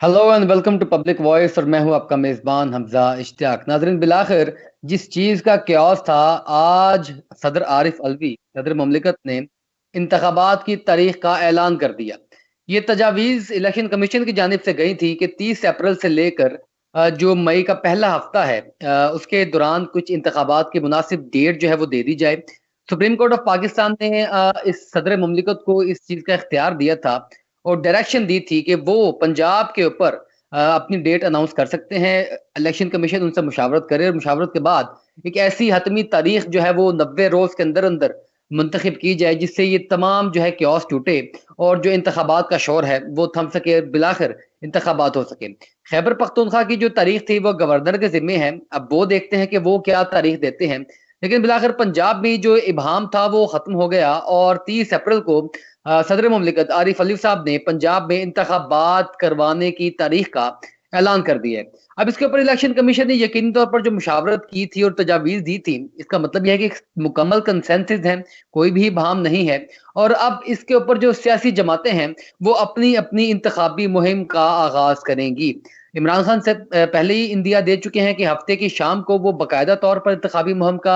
Hello and welcome to Public Voice. और मैं हूं आपका मेजबान हमजा इश्तियाक। नाजरीन, बिलाखिर जिस चीज का क्यास था, आज सदर आरिफ अलवी सदर ममलिकत ने इंतखाबात की तारीख का ऐलान कर दिया। ये तजावीज़ इलेक्शन कमीशन की जानिब से गई थी कि 30 अप्रैल से लेकर जो मई का पहला हफ्ता है, उसके दौरान कुछ इंतखाबात की मुनासिब डेट जो है वो दे दी जाए। सुप्रीम कोर्ट ऑफ पाकिस्तान ने इस सदर ममलिकत को इस चीज़ का इख्तियार दिया था और डायरेक्शन दी थी कि वो पंजाब के ऊपर अपनी डेट अनाउंस कर सकते हैं। इलेक्शन कमीशन उनसे मुशावरत करे और मुशावरत के बाद एक ऐसी हतमी तारीख जो है वो 90 रोज के अंदर अंदर मुंतखब की जाए, जिससे ये तमाम जो है क्योस टूटे और जो इंतखाबात का शोर है वो थम सके, बिलाखिर इंतखाबात हो सके। खैबर पख्तूनख्वा की जो तारीख थी वो गवर्नर के जिम्मे है। अब वो देखते हैं कि वो क्या तारीख देते हैं। लेकिन बिलाखिर पंजाब में जो इबाहम था वो खत्म हो गया और 30 अप्रैल को सदर ममलिकत आरिफ अलवी साहब ने पंजाब में इंतखाबात करवाने की तारीख का ऐलान कर दिया है। अब इसके ऊपर इलेक्शन कमीशन ने यकीनी तौर पर जो मुशावरत की थी और तजावीज़ दी थी, इसका मतलब यह है कि एक मुकम्मल कंसेंसस है, कोई भी इबहम नहीं है। और अब इसके ऊपर जो सियासी जमातें हैं, वो अपनी-अपनी इंतखाबी मुहिम का आगाज़ करेंगी। इमरान खान से पहले ही इंदिया दे चुके हैं कि हफ्ते की शाम को वो बाकायदा तौर पर इंतखाबी मुहिम का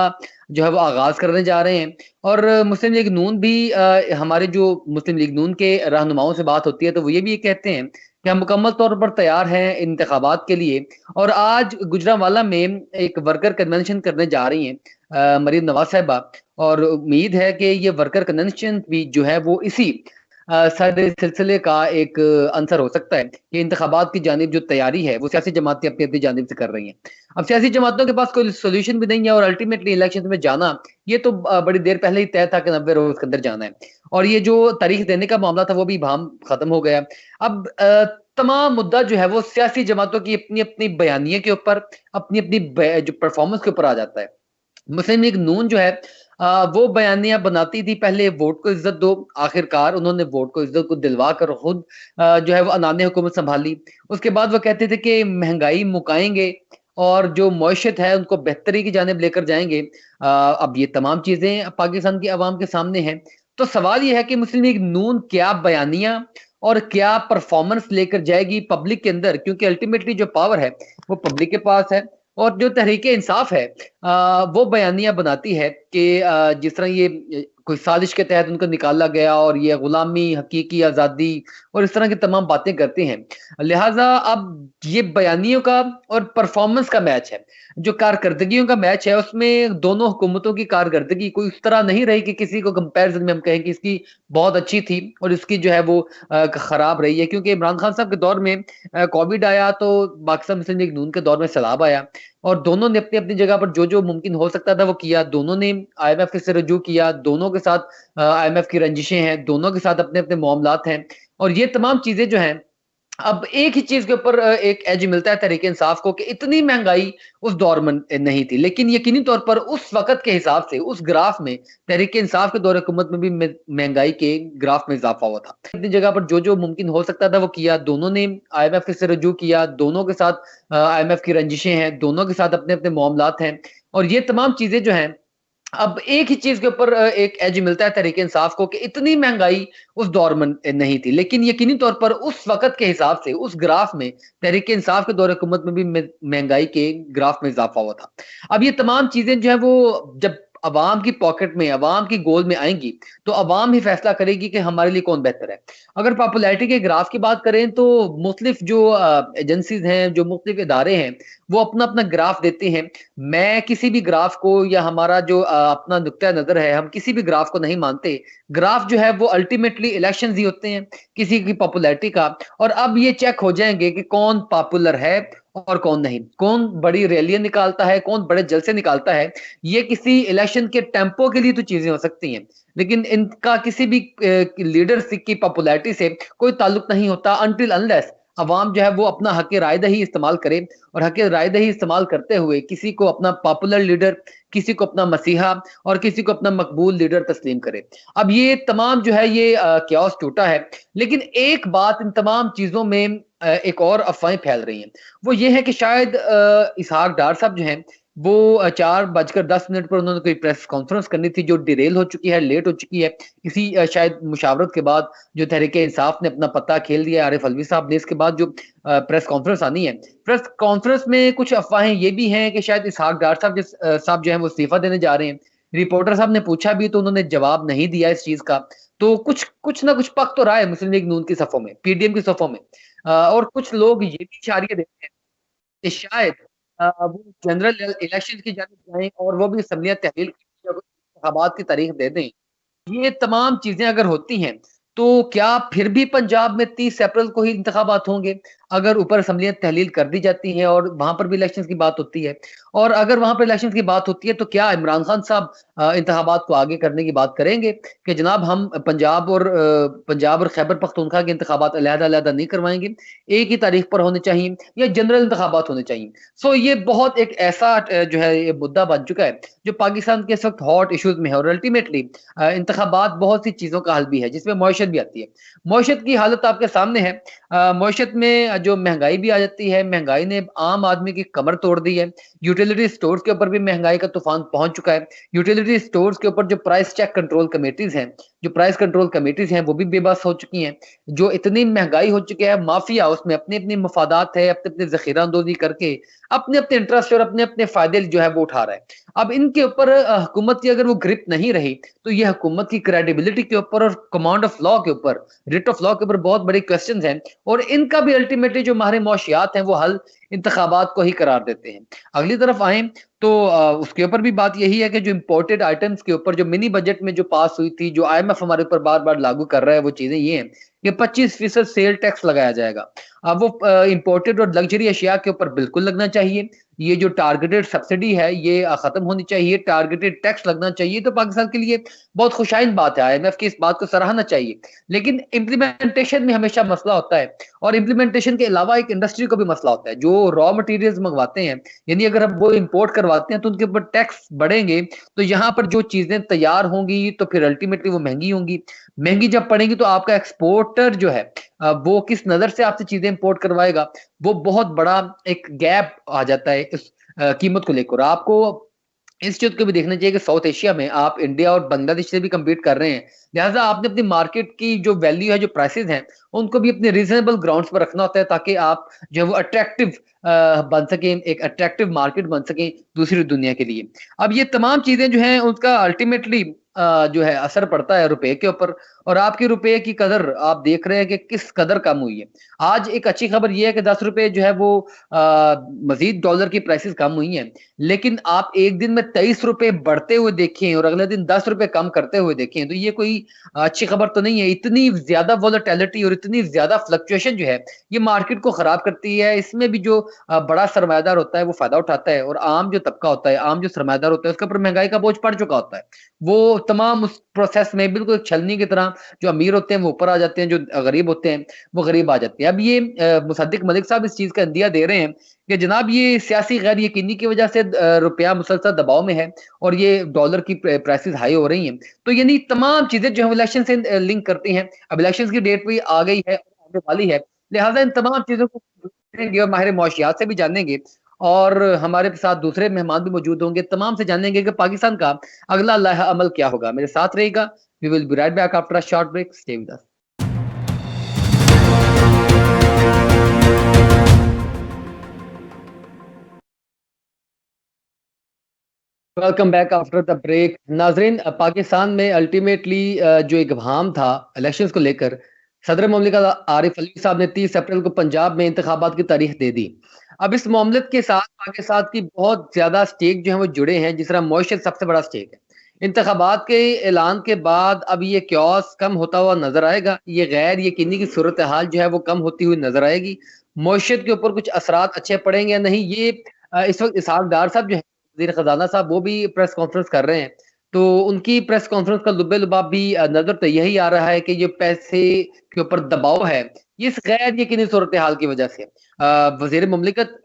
जो है वो आगाज़ करने जा रहे हैं। और मुस्लिम लीग नून भी हमारे जो मुस्लिम लीग नून के रहनुमाओं से बात होती है तो वो ये भी कहते हैं कि हम मुकम्मल तौर पर तैयार हैं इंतखाबात के लिए। और आज गुजरांवाला में एक वर्कर कन्वेंशन करने जा रही हैं मरीम नवाज साहिबा। और उम्मीद है कि ये वर्कर कन्वेंशन भी जो है वो इसी सारे सिलसिले का एक आंसर हो सकता है कि इंतखाबात की जानिब जो तैयारी है वो सियासी जमातें अपनी अपनी जानिब से कर रही हैं। अब सियासी जमातों के पास कोई सोल्यूशन भी नहीं है और अल्टीमेटली इलेक्शन में जाना ये तो बड़ी देर पहले ही तय था कि 90 रोज के अंदर जाना है। और ये जो तारीख देने का मामला था वो भी भाम खत्म हो गया। अब तमाम मुद्दा जो है वो सियासी जमातों की अपनी अपनी बयानिए के ऊपर, अपनी अपनी जो परफॉर्मेंस के ऊपर आ जाता है। मुस्लिम लीग नून जो है वो बयानियां बनाती थी, पहले वोट को इज्जत दो। आखिरकार उन्होंने वोट को इज्जत को दिलवा कर खुद जो है वो अनाने हुकूमत संभाली। उसके बाद वो कहते थे कि महंगाई मुकाएंगे और जो मईशत है उनको बेहतरी की जानिब लेकर जाएंगे। अब ये तमाम चीजें पाकिस्तान की आवाम के सामने हैं। तो सवाल ये है कि मुस्लिम लीग नून क्या बयानियां और क्या परफॉर्मेंस लेकर जाएगी पब्लिक के अंदर, क्योंकि अल्टीमेटली जो पावर है वो पब्लिक के पास है। और जो तहरीके इंसाफ है वो बयानियां बनाती है कि जिस तरह ये कोई साजिश के तहत उनको निकाला गया और ये गुलामी, हकीकी आज़ादी और इस तरह की तमाम बातें करते हैं। लिहाजा अब ये बयानियों का और परफॉर्मेंस का मैच है। जो कारकर्दगियों का मैच है उसमें दोनों हुकूमतों की कारकर्दगी कोई उस तरह नहीं रही कि किसी को कंपैरिजन में हम कहें कि इसकी बहुत अच्छी थी और इसकी जो है वो खराब रही है। क्योंकि इमरान खान साहब के दौर में कोविड आया तो पाकिस्तान मुस्लिम लीग नून के दौर में सैलाब आया और दोनों ने अपनी-अपनी जगह पर जो-जो मुमकिन हो सकता था वो किया। दोनों ने आईएमएफ से रुजू किया, दोनों के साथ आईएमएफ की रंजिशें हैं, दोनों के साथ अपने-अपने मामलात हैं। और ये तमाम चीज़ें जो हैं, अब एक ही चीज़ के ऊपर एक एज मिलता है तहरीक इंसाफ को कि इतनी महँगाई उस दौर में नहीं थी। लेकिन यकीनी तौर पर उस वक़्त के हिसाब से उस ग्राफ में तहरीक इंसाफ के दौर हुकूमत में भी महँगाई के ग्राफ में इज़ाफ़ा हुआ था। अपनी जगह पर जो-जो मुमकिन हो सकता था वो किया। दोनों ने आईएमएफ से रुजू किया, दोनों के साथ आईएमएफ की रंजिशें हैं, दोनों के साथ अपने-अपने मामलात हैं। और ये तमाम चीज़ें जो हैं, अब एक ही चीज़ के ऊपर एक एज मिलता है तहरीक इंसाफ को कि इतनी महँगाई उस दौर में नहीं थी। लेकिन यकीनी तौर पर उस वक़्त के हिसाब से उस ग्राफ में तहरीक इंसाफ के दौर हुकूमत में भी महँगाई के ग्राफ में इज़ाफ़ा हुआ था। अब ये तमाम चीज़ें जो हैं वो जब अवाम की पॉकेट में, अवाम की गोद में आएँगी, तो अवाम ही फैसला करेगी कि हमारे लिए कौन बेहतर है। अगर पॉपुलैरिटी के ग्राफ की बात करें तो मुख्तलिफ जो एजेंसीज़ हैं, जो मुख्तलिफ इदारे हैं, वो अपना-अपना ग्राफ देते हैं। मैं किसी भी ग्राफ को या हमारा जो अपना नुक्ता नज़र है, हम किसी भी ग्राफ को नहीं मानते। ग्राफ जो है वो अल्टीमेटली इलेक्शंस ही होते हैं, किसी की पॉपुलैरिटी का। और अब ये चेक हो जाएँगे कि कौन पॉपुलर है और कौन नहीं। कौन बड़ी रैलियाँ निकालता है, कौन बड़े जलसे निकालता है। ये किसी इलेक्शन के टेम्पो के लिए तो चीज़ें हो सकती हैं, लेकिन इनका किसी भी लीडरशिप की पॉपुलैरिटी से कोई ताल्लुक नहीं होता अनटिल अनलेस अवाम जो है वो अपना हक़ राय-दही इस्तेमाल करे और हक़ राय-दही इस्तेमाल करते हुए किसी को अपना पॉपुलर लीडर, किसी को अपना मसीहा और किसी को अपना मकबूल लीडर तस्लीम करे। अब ये तमाम जो है ये क्यास टूटा है। लेकिन एक बात इन तमाम चीज़ों में एक और अफ़वाहें फैल रही हैं। वो ये है कि शायद इसहाक डार साहब जो हैं, वो 4:10 पर उन्होंने कोई प्रेस कॉन्फ्रेंस करनी थी जो डिरेल हो चुकी है, लेट हो चुकी है। इसी शायद मुशावरत के बाद जो तहरीक-ए-इंसाफ ने अपना पत्ता खेल दिया आरिफ अलवी साहब ने, इसके बाद जो प्रेस कॉन्फ्रेंस आनी है। प्रेस कॉन्फ्रेंस में कुछ अफ़वाहें ये भी हैं कि शायद इसहाक डार साहब जो हैं वो इस्तीफ़ा देने जा रहे हैं। रिपोर्टर साहब ने पूछा भी तो उन्होंने जवाब नहीं दिया इस चीज़ का। तो कुछ कुछ ना कुछ पक तो रहा है मुस्लिम लीग नून की सफ़ों में, पीडीएम की सफ़ों में। और कुछ लोग ये भी इशारे दे रहे हैं कि शायद वो जनरल इलेक्शन की जानिब जाएँ और वो भी असम्बलियाँ तहलील इंतखाबात की तारीख दे दें। ये तमाम चीज़ें अगर होती हैं, तो क्या फिर भी पंजाब में 30 अप्रैल को ही इंतखाबात होंगे? अगर ऊपर असम्बलियाँ तहलील कर दी जाती हैं और वहाँ पर भी इलेक्शंस की बात होती है और अगर वहाँ पे इलेक्शंस की बात होती है, तो क्या इमरान खान साहब इंतखाबात को आगे करने की बात करेंगे कि जनाब हम पंजाब और खैबर पख्तूनख्वा के इंतखाबात अलहदा-अलहदा नहीं करवाएँगे, एक ही तारीख पर होने चाहिए या जनरल इंतखाबात होने चाहिए। सो ये बहुत एक ऐसा जो है ये मुद्दा बन चुका है, जो पाकिस्तान के इस वक़्त हॉट इश्यूज़ में है और अल्टीमेटली इंतखाबात बहुत सी चीज़ों का हल भी है, जिसमें मईशत भी आती है। मईशत की हालत आपके सामने है। मईशत में जो महँगाई भी आ जाती है, महँगाई ने आम आदमी की कमर तोड़ दी है। यूटिलिटी स्टोर्स के ऊपर भी महँगाई का तूफ़ान पहुँच चुका है। यूटिलिटी स्टोर्स के ऊपर जो प्राइस चेक कंट्रोल कमेटीज़ हैं, जो प्राइस कंट्रोल कमेटीज़ हैं, वो भी बेबस हो चुकी हैं। जो इतनी महँगाई हो चुकी है, माफ़िया उसमें अपनी-अपनी मफ़ादात है, अपने-अपने ज़ख़ीरा अंदोज़ी करके, अपने-अपने इंटरेस्ट और अपने-अपने फ़ायदे जो है वो उठा रहा है। अब इनके ऊपर हुकूमत की अगर वो ग्रिप नहीं रही, तो ये हुकूमत की क्रेडिबिलिटी के ऊपर और कमांड ऑफ लॉ के ऊपर, रिट ऑफ लॉ के ऊपर बहुत बड़ी क्वेश्चंस हैं और इनका भी अल्टीमेटली जो हमारे मुआशियात हैं, वो हल इंतखाबात को ही करार देते हैं। अगली तरफ आएँ तो उसके ऊपर भी बात यही है कि जो इम्पोर्टेड आइटम्स के ऊपर जो मिनी बजट में जो पास हुई थी, जो आईएमएफ हमारे ऊपर बार-बार लागू कर रहा है, वो चीज़ें ये हैं कि 25% सेल टैक्स लगाया जाएगा। अब वो इम्पोर्टेड और लग्ज़री अशिया के ऊपर बिल्कुल लगना चाहिए। ये जो टारगेटेड सब्सिडी है, ये खत्म होनी चाहिए, टारगेटेड टैक्स लगना चाहिए, तो पाकिस्तान के लिए बहुत खुशाइन बात है, आईएमएफ की इस बात को सराहना चाहिए। लेकिन इम्प्लीमेंटेशन में हमेशा मसला होता है और इम्प्लीमेंटेशन के अलावा एक इंडस्ट्री को भी मसला होता है, जो रॉ मटीरियल्स मंगवाते हैं, यानी अगर हम वो इम्पोर्ट करवाते हैं, तो उनके ऊपर टैक्स बढ़ेंगे, तो यहाँ पर जो चीज़ें तैयार होंगी, तो फिर अल्टीमेटली वो महँगी होंगी। महँगी जब पड़ेंगी, तो आपका एक्सपोर्टर जो है वो किस नज़र से आपसे चीज़ें इम्पोर्ट करवाएगा, वो बहुत बड़ा एक गैप आ जाता है इस कीमत को लेकर। आपको इस चीज़ को भी देखना चाहिए कि साउथ एशिया में आप इंडिया और बांग्लादेश से भी कम्पीट कर रहे हैं। लिहाज़ा आपने अपनी मार्केट की जो वैल्यू है, जो प्राइसेज़ हैं, उनको भी अपने रीज़नेबल ग्राउंड्स पर रखना होता है ताकि आप जो है वो अट्रैक्टिव बन सकें, एक अट्रैक्टिव मार्केट बन सकें दूसरी दुनिया के लिए। अब ये तमाम चीज़ें जो हैं उसका अल्टीमेटली जो है असर पड़ता है रुपए के ऊपर और आपके रुपए की कदर आप देख रहे हैं कि किस कदर कम हुई है। आज एक अच्छी खबर ये है कि ₹10 जो है वो मज़ीद डॉलर की प्राइसेज़ कम हुई हैं। लेकिन आप एक दिन में ₹23 बढ़ते हुए देखें और अगले दिन ₹10 कम करते हुए देखें, तो ये कोई अच्छी खबर तो नहीं है। इतनी ज़्यादा वोलेटिलिटी और इतनी ज़्यादा फ्लक्चुएशन जो है, ये मार्केट को खराब करती है। इसमें भी जो बड़ा सरमायादार होता है, वो फ़ायदा उठाता है और आम जो तबका होता है, आम जो सरमायादार होता है, उसके ऊपर महँगाई का बोझ पड़ चुका होता है। वो तमाम उस प्रोसेस में बिल्कुल छलनी की तरह जो अमीर होते हैं, वो ऊपर आ जाते हैं, जो गरीब होते हैं, वो गरीब आ जाते हैं। अब ये मुसद्दिक मलिक साहब इस चीज़ का इंदिया दे रहे हैं कि जनाब ये सियासी गैर यकीनी की वजह से रुपया मुसलसल दबाव में है और ये डॉलर की प्राइसेज़ हाई हो रही हैं। तो यानी तमाम चीज़ें जो हैं वो इलेक्शन से लिंक करती हैं। अब इलेक्शंस की डेट भी आ गई है, आने वाली है। लिहाज़ा इन तमाम चीज़ों को जानेंगे और माहिर मौशियात से भी जानेंगे और हमारे साथ दूसरे मेहमान भी मौजूद होंगे। तमाम से जानेंगे कि पाकिस्तान का अगला लाहा अमल क्या होगा। मेरे साथ रहिएगा। We will be right back after a short break. Stay with us. Welcome back after the break. नाज़रीन पाकिस्तान में अल्टीमेटली जो एक इब्हाम था इलेक्शंस को लेकर, सदर ममलिकत आरिफ अलवी साहब ने 30 अप्रैल को पंजाब में इंतखाबात की तारीख दे दी। अब इस मामले के साथ पाकिस्तान की बहुत ज़्यादा स्टेक जो हैं वो जुड़े हैं, जिस तरह मईशत सबसे बड़ा स्टेक है। इंतखाबात के ऐलान के बाद अब ये क्योस कम होता हुआ नज़र आएगा। ये गैर यकीनी की सूरत हाल जो है वो कम होती हुई नज़र आएगी। मईशत के ऊपर कुछ असरात अच्छे पड़ेंगे या नहीं, ये इस वक़्त इसहाक डार साहब जो है वज़ीर ख़ज़ाना साहब, वो भी प्रेस कॉन्फ्रेंस कर रहे हैं। तो उनकी प्रेस कॉन्फ्रेंस का लुब्बे-लुबाब भी नज़र तो यही आ रहा है कि ये पैसे के ऊपर दबाव है, ये इस गैर यकीनी सूरत-ए-हाल की वजह से। वज़ीर मुमलिकत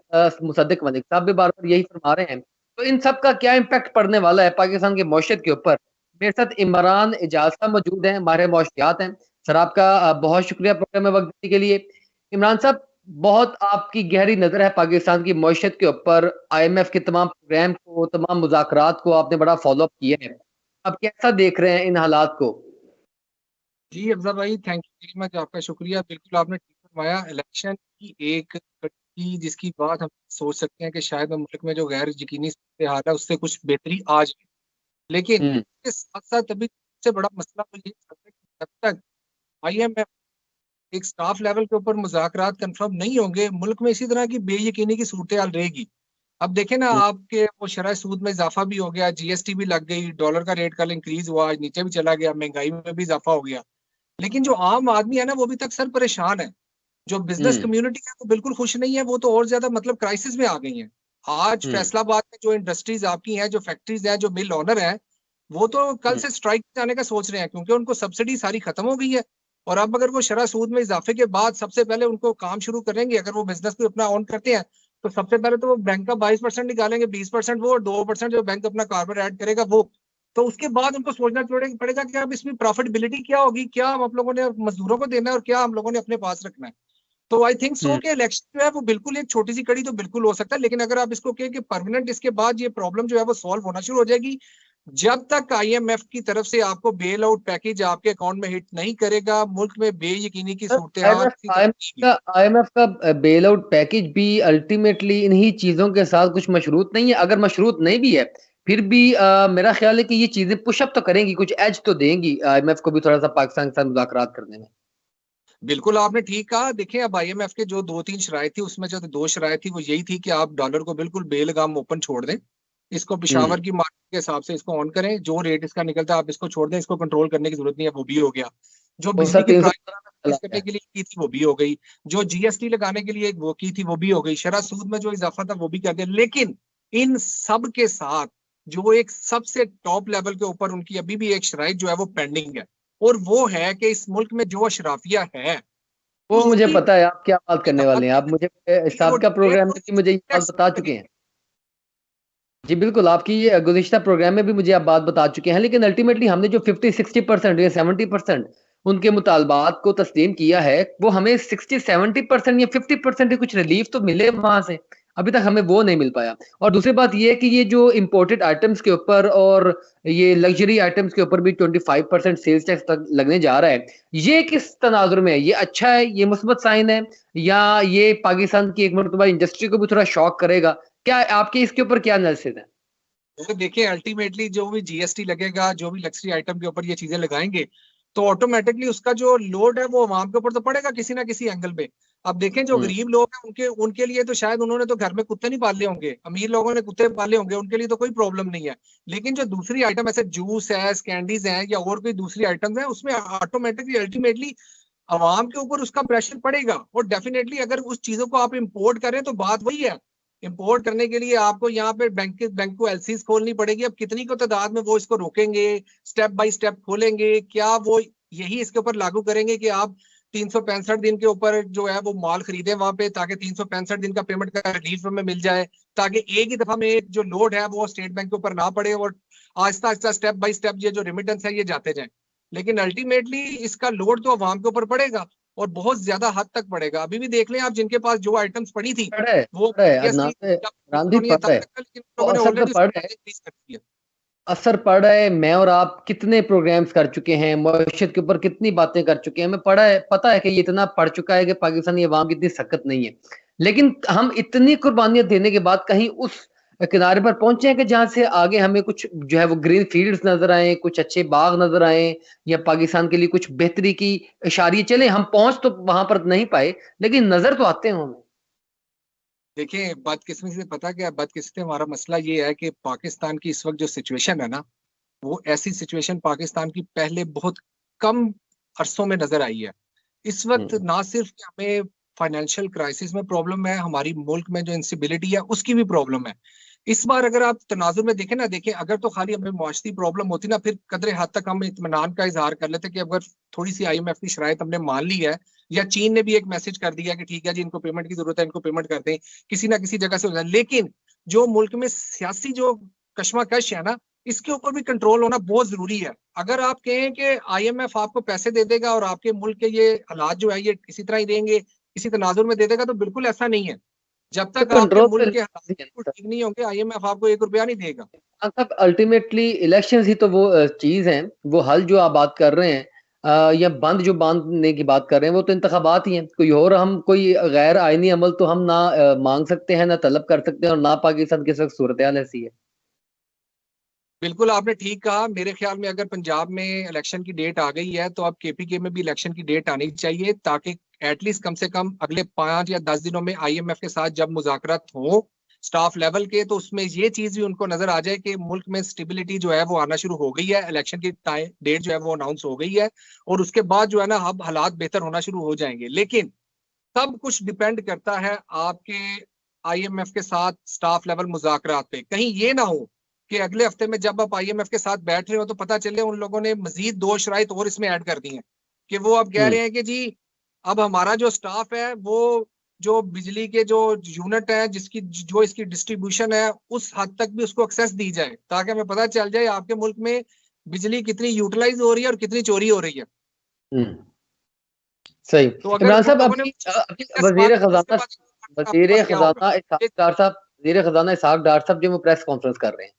मुसद्दिक मलिक साहब भी बार-बार यही फरमा रहे हैं। तो इन सब का क्या इम्पैक्ट पड़ने वाला है पाकिस्तान की मईशत के ऊपर? मेरे साथ इमरान एजाज साहब मौजूद हैं, माहिर मौशियात हैं। सर आपका बहुत शुक्रिया प्रोग्राम में वक़्त देने के लिए। इमरान साहब, बहुत आपकी गहरी नज़र है पाकिस्तान की मईशत के ऊपर, आईएमएफ के तमाम प्रोग्राम को, तमाम मुज़ाकरात को आपने बड़ा फ़ॉलो अप किया है। आप कैसा देख रहे हैं इन हालात को? जी अफ़ज़ल भाई, थैंक यू वेरी मच, आपका शुक्रिया। बिल्कुल आपने ठीक फरमाया। इलेक्शन की एक घड़ी जिसकी बात हम सोच सकते हैं कि शायद मुल्क में जो गैर यकीनी सूरत हाल है उससे कुछ बेहतरी आ जाए। लेकिन हुँ, इसके साथ-साथ अभी सबसे बड़ा मसला तो ये चल रहा है कि जब तक आईएमएफ एक स्टाफ लेवल के ऊपर मुज़ाकरात कन्फर्म नहीं होंगे, मुल्क में इसी तरह की बेयकीनी की सूरत-ए-हाल रहेगी। अब देखें ना, हुँ, आपके वो शरह सूद में इज़ाफ़ा भी हो गया, जीएसटी भी लग गई, डॉलर का रेट कल इंक्रीज़ हुआ, आज नीचे भी चला गया, महँगाई में भी इज़ाफ़ा हो गया। लेकिन जो आम आदमी है ना, वो अभी तक सर परेशान है। जो बिज़नेस हुँ, कम्युनिटी है, वो बिल्कुल खुश नहीं है, वो तो और ज़्यादा मतलब क्राइसिस में आ गई हैं। आज हुँ, फैसलाबाद में जो इंडस्ट्रीज़ आपकी हैं, जो फैक्ट्रीज़ हैं, जो मिल ओनर हैं, वो तो कल हुँ, से स्ट्राइक जाने का सोच रहे हैं, क्योंकि उनको सब्सिडी सारी खत्म हो गई है। और अब अगर वो शरह सूद में इज़ाफ़े के बाद सबसे पहले उनको काम शुरू करेंगे, अगर वो बिज़नेस कोई अपना ऑन करते हैं, तो सबसे पहले तो वो बैंक का 22% निकालेंगे, 20% वो और 2% जो बैंक अपना कार्बन ऐड करेगा वो। तो उसके बाद उनको सोचना पड़ेगा कि अब इसमें प्रॉफिटेबिलिटी क्या होगी? क्या हम आप लोगों ने मज़दूरों को देना है और क्या हम लोगों ने अपने पास रखना है? तो आई थिंक सो हुँ। कि इलेक्शन जो है वो बिल्कुल एक छोटी-सी कड़ी तो बिल्कुल हो सकता है, लेकिन अगर आप इसको कहें कि परमानेंट इसके बाद ये प्रॉब्लम जो है वो सॉल्व होना शुरू हो जाएगी, जब तक आईएमएफ की तरफ से आपको बेल आउट पैकेज आपके अकाउंट में हिट नहीं करेगा, मुल्क में बेयकीनी की सर सूरत-ए-हाल इसी तरह रहेगी। आईएमएफ का बेल आउट पैकेज भी अल्टीमेटली इन्हीं चीज़ों के साथ कुछ मशरूत नहीं है। अगर मशरूत नहीं भी है, फिर भी मेरा ख़्याल है कि ये चीज़ें पुश अप तो करेंगी, कुछ एज तो देंगी आईएमएफ को भी थोड़ा-सा पाकिस्तान के साथ मुज़ाकरात करने में। बिल्कुल, आपने ठीक कहा। देखिए, अब आईएमएफ के जो 2-3 शराइत थी, उसमें जो 2 शराइत थी, वो यही थी कि आप डॉलर को बिल्कुल बेलगाम ओपन छोड़ दें। इसको हुँ, पेशावर की मार्केट के हिसाब से इसको ऑन करें। जो रेट इसका निकलता है, आप इसको छोड़ दें, इसको कंट्रोल करने की ज़रूरत नहीं है, वो भी हो गया। जो वो बिजली सर की प्राइस 315 में चला फिक्स करने गया। के लिए की थी, वो भी हो गई। जो जीएसटी लगाने के लिए वो की थी, वो भी हो गई। शरह सूद में जो इज़ाफ़ा था, वो भी कर दिया। लेकिन इन सब के साथ, जो एक सबसे टॉप लेवल के ऊपर उनकी अभी भी एक शराइत जो है, वो पेंडिंग है। और वो है कि इस मुल्क में जो अशराफिया है, वो मुझे उसकी पता है आप क्या बात करने दाद वाले हैं। में आप मुझे वो साबका ट्रेड प्रोग्राम में भी मुझे ये बात टैक्स बता चुके हैं। लगेंगे। जी, बिल्कुल, आपकी ये गुज़िश्ता प्रोग्राम में भी मुझे आप बात बता चुके हैं, लेकिन अल्टीमेटली हमने जो 50-60% या 70% उनके मुतालबात को तस्लीम किया है, वो हमें 60-70% या 50% ही कुछ रिलीफ़ तो मिले वहाँ से। अभी तक हमें वो नहीं मिल पाया। और दूसरी बात ये है कि ये जो इम्पोर्टेड आइटम्स के ऊपर और ये लग्ज़री आइटम्स के ऊपर भी 25% सेल्स टैक्स तक लगने जा रहा है, ये किस तनाज़ुर में है? ये अच्छा है, ये मुस्बत साइन है या ये पाकिस्तान की एक मर्तबा इंडस्ट्री को भी थोड़ा शॉक करेगा? क्या आपके इसके ऊपर क्या एनालिसिस है? तो देखिए, अल्टीमेटली जो भी जीएसटी लगेगा, जो भी लग्जरी आइटम के ऊपर ये चीजें लगाएंगे, तो ऑटोमेटिकली उसका जो लोड है वो अवाम के ऊपर तो पड़ेगा किसी ना किसी एंगल पे। अब देखें, जो हुँ, गरीब लोग हैं उनके उनके लिए तो शायद उन्होंने तो घर में कुत्ते नहीं पाले होंगे, अमीर लोगों ने कुत्ते पाले होंगे, उनके लिए तो कोई प्रॉब्लम नहीं है। लेकिन जो दूसरी आइटम ऐसे जूस है, कैंडीज हैं या और कोई दूसरी आइटम्स हैं, उसमें ऑटोमेटिकली अल्टीमेटली अवाम के ऊपर उसका प्रेशर पड़ेगा। और डेफिनेटली अगर उस चीजों को आप इंपोर्ट करें तो बात वही है। इंपोर्ट करने के लिए आपको यहाँ पे बैंक को एलसीज खोलनी पड़ेगी। अब कितनी को तादाद में वो इसको रोकेंगे, स्टेप बाय स्टेप खोलेंगे, क्या वो यही इसके ऊपर लागू करेंगे कि आप 365 दिन के ऊपर जो है वो माल खरीदे वहां पे, ताकि 365 दिन का पेमेंट का रिलीफ हमें मिल जाए, ताकि एक ही दफा में एक जो लोड है वो स्टेट बैंक के ऊपर ना पड़े और Aahista Aahista step by step ये जो रिमिटेंस है ये जाते जाए। लेकिन अल्टीमेटली इसका लोड तो अवाम के ऊपर पड़ेगा और बहुत ज्यादा हद तक पड़ेगा। अभी भी देख लें आप, जिनके पास जो आइटम्स पड़ी थी वो पड़ रहा है, प्रीवियसली अदनान भी होनी है पड़ तब रहा है। तक था, लेकिन वो लोगों ने असर तो ऑलरेडी पड़ उसकी रहा है। प्राइस इंक्रीज कर दी है। असर पड़ रहा है, मैं और आप कितने प्रोग्राम्स कर चुके हैं, मईशत के ऊपर कितनी बातें कर चुके हैं, हमें पता है कि ये इतना पड़ चुका है कि पाकिस्तानी अवाम की इतनी सख्त नहीं है। लेकिन हम इतनी कुर्बानियाँ देने के बाद कहीं उस किनारे पर पहुँचे हैं कि जहाँ से आगे हमें कुछ जो है वो ग्रीन फील्ड्स नज़र आएँ, कुछ अच्छे बाग नज़र आएँ या पाकिस्तान के लिए कुछ बेहतरी की इशारे चलें, हम पहुँच तो वहाँ पर नहीं पाए, लेकिन नज़र तो आते हैं हमें। देखिए, बदकिस्मती से पता क्या है, बदकिस्मती से हमारा मसला ये है कि पाकिस्तान की इस वक्त जो सिचुएशन है ना, वो ऐसी सिचुएशन पाकिस्तान की पहले बहुत कम अरसों में नजर आई है। इस वक्त हुँ, ना सिर्फ कि हमें फाइनेंशियल क्राइसिस में प्रॉब्लम है, हमारी मुल्क में जो इंस्टेबिलिटी है उसकी भी प्रॉब्लम है। इस बार अगर आप तनाजुर में देखें ना, देखें अगर तो खाली हमें मुआशरी प्रॉब्लम होती ना, फिर कदरे हद तक हम इत्मीनान का इजहार कर लेते कि अगर थोड़ी सी आईएमएफ की शराइत हमने मान ली है, या चीन ने भी एक मैसेज कर दिया कि ठीक है जी, इनको पेमेंट की जरूरत है, इनको पेमेंट कर दें, किसी ना किसी जगह से हो जाए। लेकिन जो मुल्क में सियासी जो कशमकश है ना, इसके ऊपर भी कंट्रोल होना बहुत जरूरी है। अगर आप कहें कि आईएमएफ आपको पैसे दे देगा और आपके मुल्क के ये हालात जो है ये इसी तरह ही रहेंगे, किसी तनाजुर में दे देगा, तो बिल्कुल ऐसा नहीं है। जब तो तक आपके कंट्रोल मुल्क पे के हालात बिल्कुल ठीक नहीं होंगे, IMF आपको 1 रुपया नहीं देगा। मतलब अल्टीमेटली इलेक्शंस ही तो वो चीज है, वो हल जो आप बात कर रहे हैं, या बंद जो बांधने की बात कर रहे हैं, वो तो इंतखाबात ही हैं। कोई और हम कोई गैर आईनी अमल तो हम ना मांग सकते हैं, ना तलब कर सकते हैं, और ना पाकिस्तान की इस वक्त सूरत हाल ऐसी है। बिल्कुल आपने ठीक कहा। मेरे ख्याल में अगर पंजाब में इलेक्शन की डेट आ गई है, तो अब KPK में भी इलेक्शन की डेट आनी चाहिए, ताकि एटलीस्ट कम से कम अगले 5 या 10 दिनों में IMF के साथ जब मुज़ाकरात हो स्टाफ लेवल के, तो उसमें ये चीज भी उनको नजर आ जाए कि मुल्क में स्टेबिलिटी जो है वो आना शुरू हो गई है, इलेक्शन की डेट जो है वो अनाउंस हो गई है, और उसके बाद जो है ना अब हालात बेहतर होना शुरू हो जाएंगे। लेकिन सब कुछ डिपेंड करता है आपके IMF के साथ स्टाफ लेवल मुज़ाकरात पे। कहीं ये ना हो कि अगले हफ्ते में जब आप IMF के साथ बैठ रहे हो, तो पता चले उन लोगों ने मजीद 2 शराइत और इसमें ऐड कर दी हैं, कि वो अब कह हम्म। रहे हैं कि जी अब हमारा जो स्टाफ है वो जो बिजली के जो यूनिट है जिसकी जो इसकी डिस्ट्रीब्यूशन है उस हद तक भी उसको एक्सेस दी जाए, ताकि हमें पता चल जाए आपके मुल्क में बिजली कितनी यूटिलाइज हो रही है और कितनी चोरी हो रही है। हम्म। सही। तो अगर इमरान उन साहब, लोगों ने अभी अभी इस बात वजीर उसके खजाना बाद आपके वजीर पास क्या होगा? खजाना इसहाक डार साहब वजीर खजाना इसहाक डार साहब जो वो प्रेस कॉन्फ्रेंस कर रहे हैं।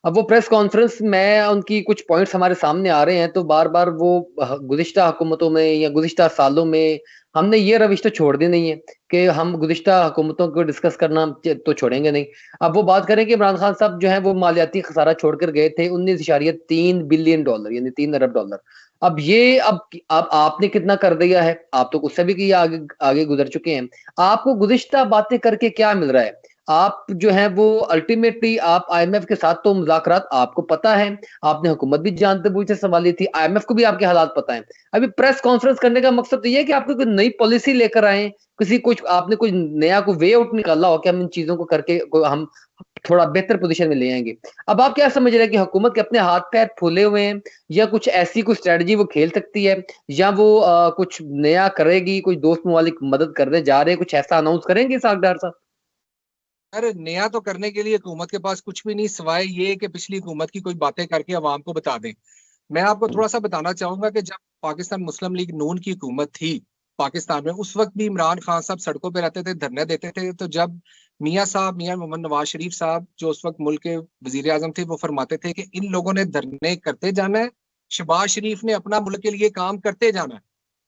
अब वो प्रेस कॉन्फ्रेंस में उनकी कुछ पॉइंट्स हमारे सामने आ रहे हैं, तो बार बार वो गुज़िश्ता हुकूमतों में या गुज़िश्ता सालों में हमने ये रविश तो छोड़ दी नहीं है कि हम गुज़िश्ता हुकूमतों को डिस्कस करना तो छोड़ेंगे नहीं। अब वो बात करें कि इमरान खान साहब जो है वो मालियाती खसारा छोड़कर गए थे $19.3 बिलियन, यानी $3 अरब। अब आपने कितना कर दिया है, आप तो उससे भी कि आगे आगे गुजर चुके हैं। आपको गुज़िश्ता बातें करके क्या मिल रहा है? आप जो है वो अल्टीमेटली आप IMF के साथ तो मुज़ाकरात आपको पता है, आपने हुकूमत भी जानते बूझे संभाली थी, IMF को भी आपके हालात पता है। अभी प्रेस कॉन्फ्रेंस करने का मकसद तो ये है कि आपको कोई नई पॉलिसी लेकर आए, किसी कुछ आपने कोई नया कोई वे आउट निकाला हो कि हम इन चीजों को करके हम थोड़ा बेहतर पोजीशन में ले आएंगे। अब आप क्या समझ रहे हैं कि हुकूमत के अपने हाथ पैर फूले हुए हैं, या कुछ ऐसी कोई स्ट्रेटजी वो खेल सकती है, या वो कुछ नया करेगी, कुछ दोस्त ममालिक मदद करने जा रहे हैं, कुछ ऐसा अनाउंस करेंगे सागदार साहब? अरे नया तो करने के लिए हुकूमत के पास कुछ भी नहीं, सिवाय ये कि पिछली हुकूमत की कोई बातें करके अवाम को बता दें। मैं आपको थोड़ा सा बताना चाहूंगा कि जब पाकिस्तान मुस्लिम लीग नून की हुकूमत थी पाकिस्तान में, उस वक्त भी इमरान खान साहब सड़कों पे रहते थे, धरने देते थे। तो जब मियां मोहम्मद नवाज शरीफ साहब जो उस वक्त मुल्क के वजीर आजम थे, वो फरमाते थे कि इन लोगों ने धरने करते जाना है, शहबाज शरीफ ने अपना मुल्क के लिए काम करते जाना है।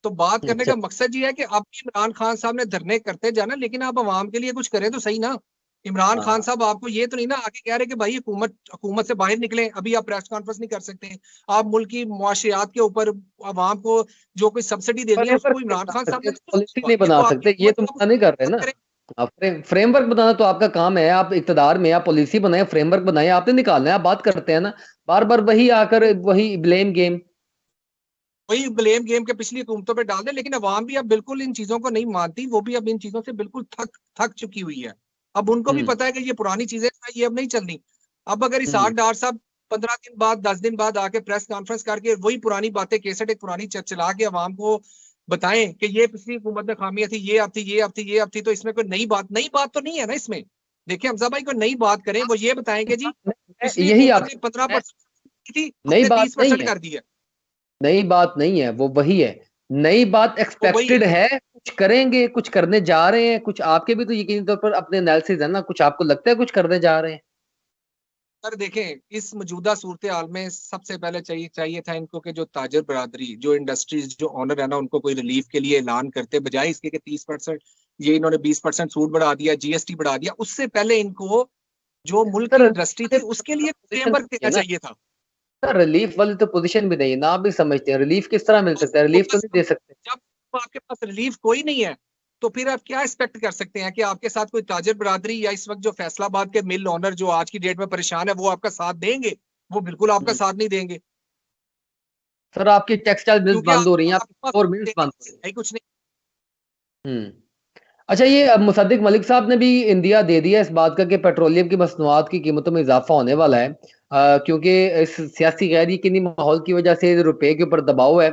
तो बात करने अच्छा। का मकसद ये है कि अब भी इमरान खान साहब ने धरने करते जाना, लेकिन आप अवाम के लिए कुछ करें तो सही ना। इमरान खान हाँ। साहब आपको ये तो नहीं ना आके कह रहे कि भाई हुकूमत हुकूमत से बाहर निकले, अभी आप प्रेस कॉन्फ्रेंस नहीं कर सकते, आप मुल्क की मुआशियात के ऊपर अवाम को जो कोई सब्सिडी देनी है फ्रेमवर्क उसको नहीं इमरान बना खान साहब सकते, ने पॉलिसी नहीं, नहीं ये बना तो आपकी सकते, ये हुकूमत तो है, आप मना नहीं कर रहे बात ना। करें। आप फ्रेमवर्क बनाना तो आपका काम है, आप इक्तदार में आप पॉलिसी बनाए, फ्रेमवर्क बनाए, आपने निकालना है, आप बात करते हैं ना बार बार वही आकर वही ब्लेम गेम। वही ब्लेम गेम के पिछली हुकूमतों पे डाल दे, लेकिन अवाम भी अब बिल्कुल इन चीजों को नहीं मानती, वो भी अब इन चीजों से बिल्कुल थक थक चुकी हुई है। अब उनको भी हम्म। पता है कि ये पुरानी चीजें ये अब नहीं चलनी। अब अगर हम्म। इसाक डार साहब 15 दिन बाद 10 दिन बाद आके प्रेस कॉन्फ्रेंस करके वही पुरानी बातें केसट एक पुरानी चला के अवाम को बताएं कि ये पिछली हुकूमत में खामियां थी, ये अब थी, ये अब थी, ये अब थी, तो इसमें कोई नई बात तो नहीं है ना इसमें। देखिए हमजा भाई, कोई नई बात करें, वो ये बताएं कि जी पिछली यही हुकूमत आपसे ने पंद्रह मैं- परसेंट थी, नई हमने बात तीस नहीं परसेंट है, कर दी है। नई बात नहीं है, वो वही है। नई बात वो वही एक्सपेक्टेड है। है, कुछ करेंगे, कुछ करने जा रहे हैं, कुछ आपके भी तो यकीनी तौर पर अपने एनालिसिस है ना, कुछ आपको लगता है कुछ करने जा रहे हैं। पर देखें इस मौजूदा सूरत हाल में सबसे पहले चाहिए चाहिए था इनको कि जो ताजर बरादरी जो इंडस्ट्रीज जो ऑनर है ना, उनको कोई रिलीफ के लिए ऐलान करते, बजाय इसके कि 30%, ये इन्होंने 20% सूट बढ़ा दिया, GST बढ़ा दिया। उससे पहले इनको जो मुल्क की सर इंडस्ट्री थी उसके लिए पोजीशन फ्रेमवर्क है देना ना चाहिए था। सर, रिलीफ वाली तो पोजीशन भी नहीं है ना, आप भी समझते हैं रिलीफ किस तरह मिल सकता है, तो रिलीफ तो बस नहीं दे सकते। जब आपके पास रिलीफ कोई नहीं है, तो फिर आप क्या एक्सपेक्ट कर सकते हैं कि आपके साथ कोई ताजर बरादरी या इस वक्त जो फैसलाबाद के मिल ओनर जो आज की डेट में परेशान है वो आपका साथ देंगे? वो बिल्कुल आपका हम्म। साथ नहीं देंगे, सर, आपकी टेक्सटाइल मिल्स क्योंकि बंद हो रही हैं, आपके आपकी पास और मिल्स देने बंद के हो रही लिए है ही कुछ नहीं। हैं। अच्छा, ये मुसद्दिक मलिक साहब ने भी इंदिया दे दिया इस बात का कि पेट्रोलियम की मसनूआत की कीमतों में इजाफा होने वाला है, क्योंकि इस सियासी गैर यकीनी माहौल की वजह से रुपए के ऊपर दबाव है।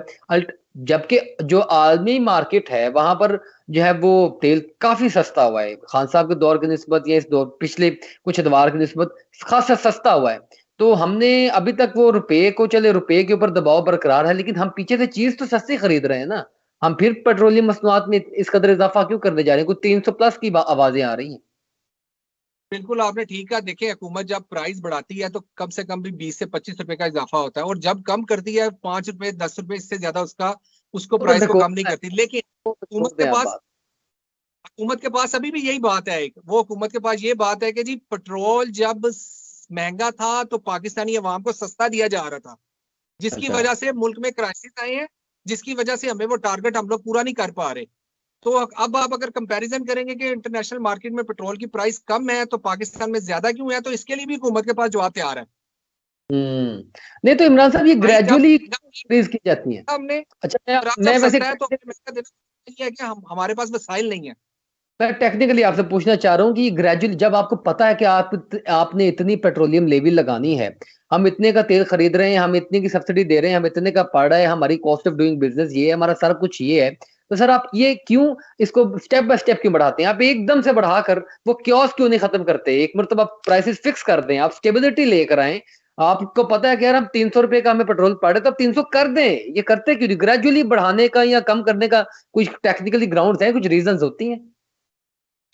जबकि जो आलमी मार्केट है वहां पर जो है वो तेल काफी सस्ता हुआ है, खान साहब के दौर की निस्बत या इस दौर पिछले कुछ अदवार की निस्बत खासा सस्ता हुआ है। तो हमने अभी तक वो रुपए को, चले रुपए के ऊपर दबाव बरकरार है, लेकिन हम पीछे से चीज तो सस्ती खरीद रहे हैं ना। हम फिर पेट्रोलियम मसनूआत में इस कदर इजाफा क्यों करने जा रहे हैं? कुछ 300 प्लस की आवाजें आ रही हैं। बिल्कुल आपने ठीक कहा। देखिए हुकूमत जब प्राइस बढ़ाती है तो कम से कम भी 20 से 25 रुपए का इजाफा होता है, और जब कम करती है 5 रुपए 10 रुपए इससे ज्यादा उसको वो तो प्राइस को कम नहीं ढकोसला है, करती। लेकिन वो तो छोड़ हुकूमत दें के आप पास बात। हुकूमत के पास अभी भी यही बात है, वो हुकूमत के पास ये बात है कि जी पेट्रोल जब महंगा था तो पाकिस्तानी अवाम को सस्ता दिया जा रहा था, जिसकी अच्छा। वजह से मुल्क में क्राइसिस आए हैं, जिसकी वजह से हमें वो टारगेट हम लोग पूरा नहीं कर पा रहे। तो अब आप अगर कंपैरिजन करेंगे कि इंटरनेशनल मार्केट में पेट्रोल की प्राइस कम है तो पाकिस्तान में ज्यादा क्यों है, तो इसके लिए भी हुकूमत के पास जवाब तैयार है। नहीं तो इमरान साहब, ये भाई जब ग्रेजुअली जब इंक्रीज की जाती है। हमने अच्छा, और आप जब मैं वैसे सस्ता है तो हमें महंगा देना चाहिए, कि हम हमारे पास वसाइल नहीं है। मैं टेक्निकली आपसे पूछना चाह रहा हूँ कि ग्रेजुअली जब आपको पता है कि आपने इतनी पेट्रोलियम लेवी लगानी है, हम इतने का तेल खरीद रहे हैं, हम इतने की सब्सिडी दे रहे हैं, हम इतने का पड़ रहा है, हमारी कॉस्ट ऑफ डूइंग बिजनेस ये है, हमारा सारा कुछ ये है, तो सर आप ये क्यों इसको स्टेप बाय स्टेप क्यों बढ़ाते हैं? आप एकदम से बढ़ाकर वो क्योस क्यों नहीं खत्म करते? एक मतलब आप प्राइसेस फिक्स कर दें, आप स्टेबिलिटी लेकर आए। आपको पता है कि यार हम 300 रुपए का हमें पेट्रोल पड़े तो आप 300 कर दें। ये करते क्यों नहीं? ग्रेजुअली बढ़ाने का या कम करने का कुछ टेक्निकली ग्राउंड है, कुछ रीजन होती हैं?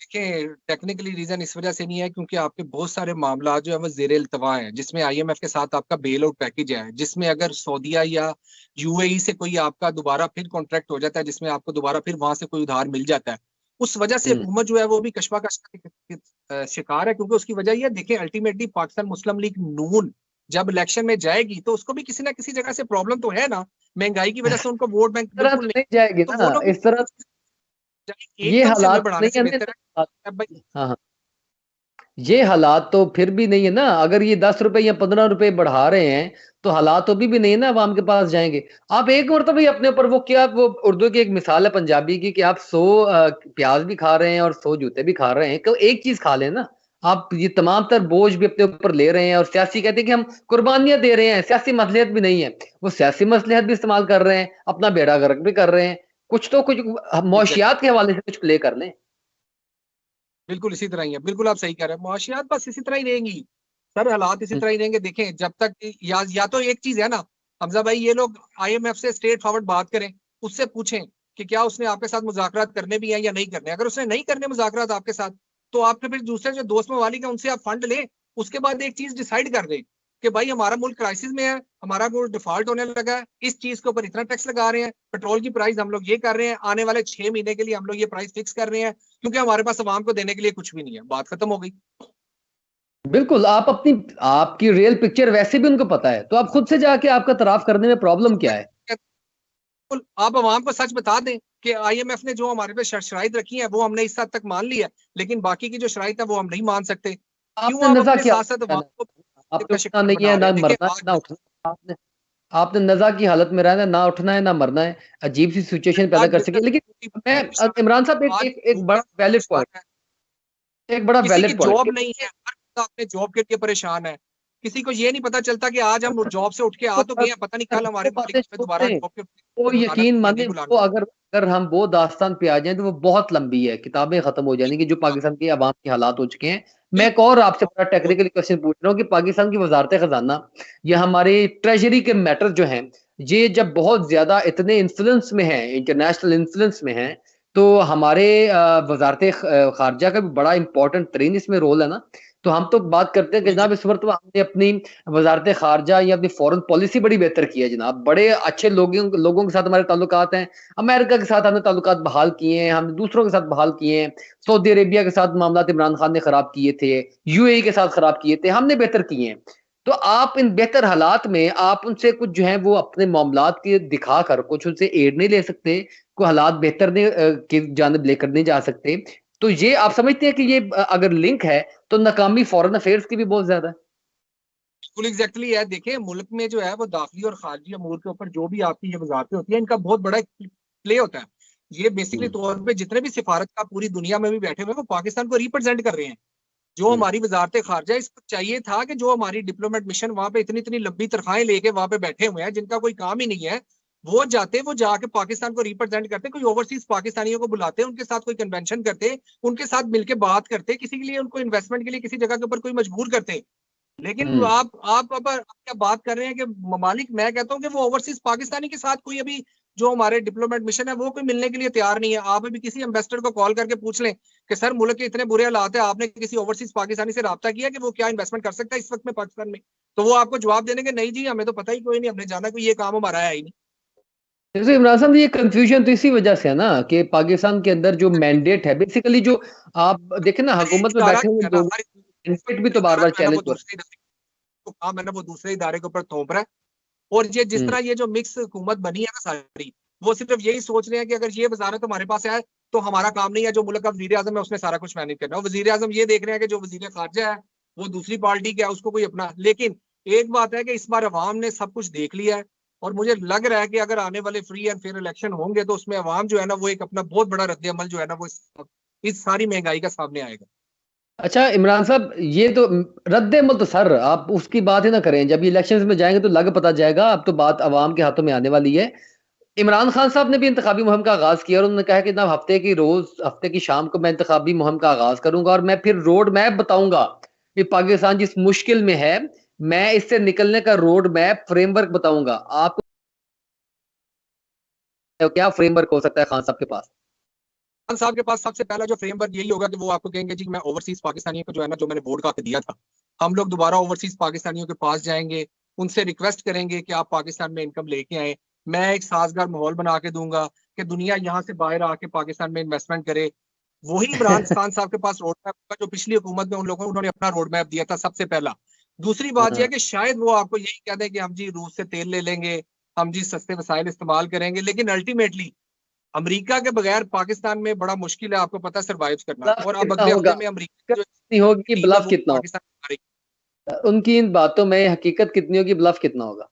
देखिए टेक्निकली रीजन इस वजह से नहीं है क्योंकि आपके बहुत सारे मामला जो है वो जेर इल्तवा है, जिसमें आईएमएफ के साथ आपका बेल आउट पैकेज है, जिसमें अगर सऊदीया या यूएई से कोई आपका दोबारा फिर कॉन्ट्रैक्ट हो जाता है, जिसमें आपको दोबारा फिर वहां से कोई उधार मिल जाता है, उस वजह से हम्म। हुकूमत जो है वो भी कशमकश का शिकार है। क्योंकि उसकी वजह यह देखिए अल्टीमेटली पाकिस्तान मुस्लिम लीग नून जब इलेक्शन में जाएगी तो उसको भी किसी ना किसी जगह से प्रॉब्लम तो है ना, महंगाई की वजह से उनको वोट बैंक इस तरह बिल्कुल तो नहीं, नहीं जाएगी तो वो ना, लोग भी इस तरह ये एकदम से हमें हालात तो बढ़ाने नहीं से है बेहतर है। ना। अब भाई हाँ हाँ, ये हालात तो फिर भी नहीं है ना। अगर ये 10 रुपए या 15 रुपए बढ़ा रहे हैं तो हालात तो भी नहीं है ना अवाम के पास जाएंगे। आप एक मरतबा ही अपने ऊपर वो क्या, वो उर्दू की एक मिसाल है पंजाबी की, कि आप 100 प्याज भी खा रहे हैं और 100 जूते भी खा रहे हैं, तो एक चीज खा लें ना। आप ये तमाम तर बोझ भी अपने ऊपर ले रहे हैं, और सियासी कहते हैं कि हम कुर्बानियां दे रहे हैं, सियासी मसलियत भी नहीं है। वो सियासी मसलियत भी इस्तेमाल कर रहे हैं, अपना बेड़ा गर्क भी कर रहे हैं। कुछ तो कुछ एग्जैक्टली मौशियात के हवाले से कुछ प्ले कर लें। बिल्कुल इसी तरह ही है, बिल्कुल आप सही कह रहे हैं, मुआशियात बस इसी तरह ही रहेंगी सर, हालात इसी तरह ही रहेंगे। देखें जब तक या तो एक चीज है ना हमजा भाई, ये लोग आईएमएफ से स्ट्रेट फॉरवर्ड बात करें, उससे पूछें कि क्या उसने आपके साथ मुज़ाकरात करने भी हैं या नहीं करने। अगर उसने नहीं करने मुज़ाकरात आपके साथ, तो आपने फिर दूसरे जो दोस्त मवालिक है उनसे आप फंड लें। उसके बाद एक चीज डिसाइड कर दें कि भाई हमारा मुल्क क्राइसिस में है, हमारा मुल्क डिफॉल्ट होने लगा है, इस चीज के ऊपर इतना टैक्स लगा रहे हैं, पेट्रोल की प्राइस हम लोग ये कर रहे हैं, आने वाले 6 महीने के लिए हम लोग ये प्राइस फिक्स कर रहे हैं, क्योंकि हमारे पास अवाम को देने के लिए कुछ भी नहीं है। बात खत्म हो गई। बिल्कुल, आप अपनी आपकी रियल पिक्चर वैसे भी उनको पता है, तो आप खुद से जाके आपका तराफ करने में प्रॉब्लम क्या है? आप अवाम को सच बता दें कि आईएमएफ ने जो हमारे पे शराइत रखी है वो हमने इस हद तक मान ली है, लेकिन बाकी की जो शराइत है वो हम नहीं मान सकते। क्यों आपने आप नज़ा अपने की साथ हालत साथ में अवाम रहना को है, आपने का उठना शिकार नहीं है, बना रहे ना हैं। देखिए मरना है, आज ना उठना है। आपने आपने नज़ा की हालत में रहना है, ना उठना है ना मरना है। अजीब सी सिचुएशन पैदा आज कर सके। बिजनेस लेकिन मैं परेशान इमरान साहब, है, आज एक बड़ा वैलिड परेशान पॉइंट, है, एक बड़ा किसी की वैलिड पॉइंट जॉब कि नहीं है, हर बंदा अपने जॉब के लिए परेशान है। किसी को ये नहीं पता चलता कि आज हम जॉब से उठ के आ तो गए हैं, पता नहीं कल वो हमारे बातें मालिक हमें छोड़ दोबारा दें। जॉब वो पे बुलाना यकीन या माने, नहीं वो बुलाना। अगर अगर हम वो दास्तान पे आ जाएं तो वो बहुत लंबी है, किताबें खत्म हो जाएंगी जो पाकिस्तान की आवाम की हालात हो चुके हैं। मैं एक और आपसे बड़ा बिल्कुल टेक्निकल क्वेश्चन पूछ रहा हूँ कि पाकिस्तान की वजारत खजाना या हमारे ट्रेजरी के मैटर जो हैं, ये जब बहुत ज्यादा इतने इन्फ्लुएंस में है, इंटरनेशनल इन्फ्लुएंस में है, तो हमारे वजारत खारजा का भी बड़ा इंपॉर्टेंट तरीन इसमें रोल है ना। तो हम तो बात करते हैं कि जनाब इस वक्त हमने अपनी वजारत खारजा या अपनी फॉरेन पॉलिसी बड़ी बेहतर की है जनाब, बड़े अच्छे लोगों लोगों के साथ हमारे ताल्लुकात हैं। अमेरिका के साथ हमने ताल्लुकात बहाल किए हैं, हमने दूसरों के साथ बहाल किए हैं। सऊदी अरेबिया के साथ मामला इमरान खान ने खराब किए थे, यूएई के साथ खराब किए थे, हमने बेहतर किए हैं। तो आप इन बेहतर हालात में आप उनसे कुछ जो है वो अपने मामलात के दिखाकर कुछ उनसे एड नहीं ले सकते? कोई हालात बेहतर नहीं की जानब लेकर नहीं जा सकते? तो ये आप समझते हैं कि ये अगर लिंक है तो नाकामी फॉरेन अफेयर्स की भी बहुत ज्यादा है। बिल्कुल एग्जैक्टली है। देखिए मुल्क में जो है वो दाखिली और खारजी अमूर के ऊपर जो भी आपकी ये वजारतें होती है, इनका बहुत बड़ा प्ले होता है। ये बेसिकली हम्म। तौर पे जितने भी सिफारत का पूरी दुनिया में भी बैठे हुए हैं वो पाकिस्तान को रिप्रेजेंट कर रहे हैं। जो हम्म। हमारी वजारत खारजा है, इसको चाहिए था कि जो हमारी डिप्लोमेट मिशन वहां पे इतनी इतनी लंबी तनख्वाहें लेके वहां पे बैठे हुए हैं, जिनका कोई काम ही नहीं है, वो जाके पाकिस्तान को रिप्रेजेंट करते, कोई ओवरसीज पाकिस्तानियों को बुलाते, उनके साथ कोई कन्वेंशन करते, उनके साथ मिलकर बात करते, किसी के लिए उनको इन्वेस्टमेंट के लिए किसी जगह के ऊपर कोई मजबूर करते। लेकिन हम्म। आप अब क्या बात कर रहे हैं कि ममालिक, मैं कहता हूं कि वो ओवरसीज पाकिस्तानी के साथ कोई अभी जो हमारे डिप्लोमेट मिशन है वो कोई मिलने के लिए तैयार नहीं है। आप भी किसी एम्बेसडर को कॉल करके पूछ लें कि सर मुल्क के इतने बुरे हालात है, आपने किसी ओवरसीज पाकिस्तानी से रब्ता किया कि वो क्या इन्वेस्टमेंट कर सकता है इस वक्त में पाकिस्तान में? तो वो आपको जवाब देने के नहीं जी हमें तो पता ही कोई नहीं, हमने जाना कोई ये काम हमारा है ही नहीं। जैसे इमरान साहब ये कंफ्यूजन तो इसी वजह से है ना कि पाकिस्तान के अंदर जो मैंडेट है बेसिकली, जो आप देखें ना हुकूमत में इदारा बैठे हुए जो है ना, लोग, हर मैंडेट भी तो बार इदारा बार जो है ना चैलेंज वो हो रहा दूसरे इदारे को काम है ना वो दूसरे इदारे के ऊपर थोप रहा है। और ये जिस है। तरह ये जो मिक्स हुकूमत बनी है ना सारी, वो सिर्फ यही सोच रहे हैं कि अगर ये वजारत हमारे पास है तो हमारा काम नहीं है, जो मुल्क का वजीर आजम है उसने सारा कुछ मैनेज करना है। वजीर आजम ये देख रहे हैं कि जो वजीर खारजा है वो दूसरी पार्टी का है, उसको कोई अपना। लेकिन एक बात है कि इस बार अवाम ने सब कुछ देख लिया है, और मुझे लग रहा है कि अगर आने वाले फ्री एंड फेयर इलेक्शन होंगे तो उसमें अवाम जो है ना वो एक अपना बहुत बड़ा रद्द अमल जो है ना वो इस सारी महंगाई का सामने आएगा। अच्छा इमरान साहब, ये तो रद्द अमल तो सर आप उसकी बात ही ना करें, जब इलेक्शंस में जाएंगे तो लग पता जाएगा। अब तो बात अवाम के हाथों में आने वाली है। इमरान खान साहब ने भी इंतखाबी मुहिम का आगाज किया और उन्होंने कहा कि ना हफ्ते की शाम को मैं इंतखाबी मुहिम का आगाज करूंगा और मैं फिर रोड मैप बताऊंगा कि पाकिस्तान जिस मुश्किल में है, मैं इससे निकलने का रोड मैप फ्रेमवर्क बताऊंगा। आपको क्या फ्रेमवर्क हो सकता है खान साहब के पास? खान साहब के पास सबसे पहला जो फ्रेमवर्क यही होगा कि वो आपको कहेंगे जी मैं ओवरसीज पाकिस्तानियों को जो है ना जो मैंने वोट का दिया था, हम लोग दोबारा ओवरसीज पाकिस्तानियों के पास जाएंगे, उनसे रिक्वेस्ट करेंगे कि आप पाकिस्तान में इनकम लेके आए, मैं एक साजगार माहौल बना के दूंगा कि दुनिया यहाँ से बाहर आके पाकिस्तान में इन्वेस्टमेंट करे। वही इमरान खान साहब के पास रोड मैप होगा जो पिछली हुकूमत में उन लोगों उन्होंने अपना रोड मैप दिया था सबसे पहला। दूसरी बात यह है हाँ। कि शायद वो आपको यही कह दें कि हम जी रूस से तेल ले लेंगे, हम जी सस्ते वसाइल इस्तेमाल करेंगे, लेकिन अल्टीमेटली अमेरिका के बगैर पाकिस्तान में बड़ा मुश्किल है, आपको पता है सर्वाइव करना। ब्लफ और अब कितना अगले होगा, हफ्ते में अमेरिका जो कितनी होगी कि टीम है ब्लफ वो कितना पाकिस्तान में आ रही है। होगा, उनकी इन बातों में हकीकत कितनी होगी, ब्लफ कितना होगा?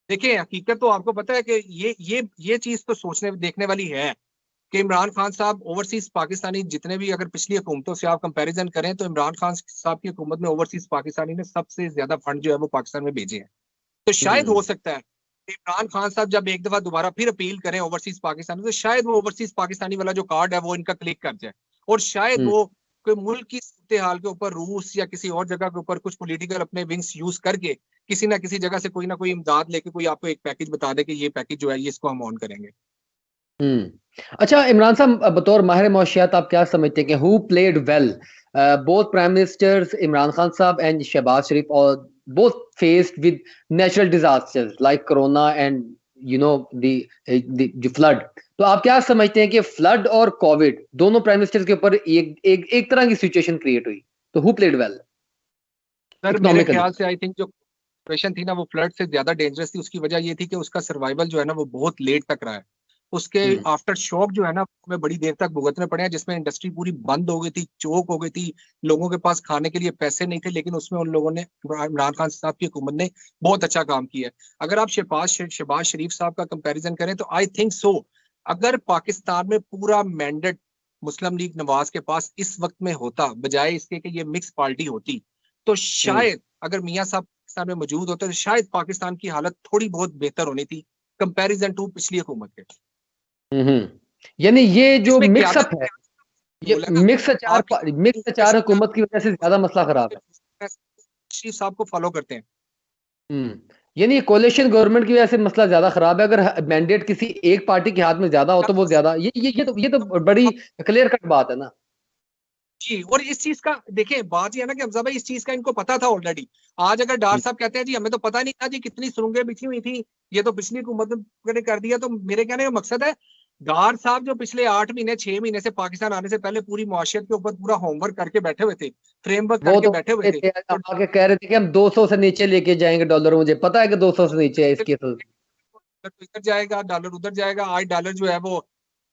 देखिए हकीकत तो आपको पता है कि ये चीज तो सोचने देखने वाली है कि इमरान खान साहब ओवरसीज पाकिस्तानी जितने भी अगर पिछली हुकूमतों से आप कंपैरिजन करें तो इमरान खान साहब की हुकूमत में ओवरसीज पाकिस्तानी ने सबसे ज्यादा फंड जो है वो पाकिस्तान में भेजे हैं। तो शायद हो हम्म। सकता है कि इमरान खान साहब जब एक दफा दोबारा फिर अपील करें ओवरसीज पाकिस्तानी तो शायद वो ओवरसीज पाकिस्तानी वाला जो कार्ड है वो इनका क्लिक कर जाए, और शायद हम्म। वो कोई मुल्क की सूरत हाल के ऊपर रूस या किसी और जगह के ऊपर कुछ पॉलिटिकल अपने विंग्स यूज करके किसी ना किसी जगह से कोई ना कोई इमदाद लेके कोई आपको एक पैकेज बता दे कि ये पैकेज जो है ये इसको हम ऑन करेंगे। अच्छा इमरान साहब, बतौर माहिर मौशियात आप क्या समझते हैं कि who played well? Both prime ministers Imran Khan साहब एंड शहबाज शरीफ, और both faced with natural disasters like corona and the flood. तो आप क्या समझते हैं कि फ्लड और कोविड दोनों प्राइम मिनिस्टर्स के ऊपर एक तरह की सिचुएशन क्रिएट हुई, तो हु प्लेड वेल सर मेरे इकोनॉमिकली? ख्याल से आई थिंक जो सिचुएशन थी ना वो फ्लड से ज्यादा डेंजरस थी। उसकी वजह ये थी कि उसका सर्वाइवल जो है ना वो बहुत लेट तक रहा है। उसके हम्म। आफ्टर शॉक जो है ना हमें बड़ी देर तक भुगतने पड़े हैं, जिसमें इंडस्ट्री पूरी बंद हो गई थी, चोक हो गई थी, लोगों के पास खाने के लिए पैसे नहीं थे, लेकिन उसमें उन लोगों ने इमरान खान साहब की हुकूमत ने बहुत अच्छा काम किया है। अगर आप शहबाज शरीफ साहब का कंपैरिजन करें तो आई थिंक सो अगर पाकिस्तान में पूरा मैंडेट मुस्लिम लीग नवाज के पास इस वक्त में होता बजाय इसके कि ये मिक्स पार्टी होती, तो हम्म। शायद अगर मियां साहब पाकिस्तान में मौजूद होते तो शायद पाकिस्तान की हालत थोड़ी बहुत बेहतर होनी थी कंपैरिजन टू पिछली हुकूमत के। यानी ये जो इसमें मिक्सअप क्यादत है, ये बोला ना आपकी मिक्स अचार हुकूमत की वजह से ज्यादा मसला खराब है। शरीफ साहब को फॉलो करते हैं। यानी कोalition गवर्नमेंट की वजह से मसला ज्यादा खराब है। अगर मैंडेट किसी एक पार्टी के हाथ में ज्यादा हो तो वो ज्यादा, ये तो बड़ी क्लियर कट बात है ना। जी, और इस चीज का देखिए बात ये है ना कि हमजा भाई इस चीज का इनको पता था ऑलरेडी। आज अगर डार साहब कहते हैं जी हमें तो पता नहीं था जी कितनी सुरंगें बिछी हुई थी, ये तो पिछली हुकूमत ने कर दिया, तो मेरे कहने का मकसद है डार साहब जो पिछले 8 महीने 6 महीने से पाकिस्तान आने से पहले पूरी मुआशियत के ऊपर पूरा होमवर्क करके बैठे हुए थे, फ्रेमवर्क वो करके तो बैठे हुए थे। तो आगे कह रहे थे कि हम 200 से नीचे लेके जाएंगे डॉलर, मुझे पता है कि 200 से नीचे है इसकी तो। इधर जाएगा डॉलर उधर जाएगा, आज डॉलर जो है वो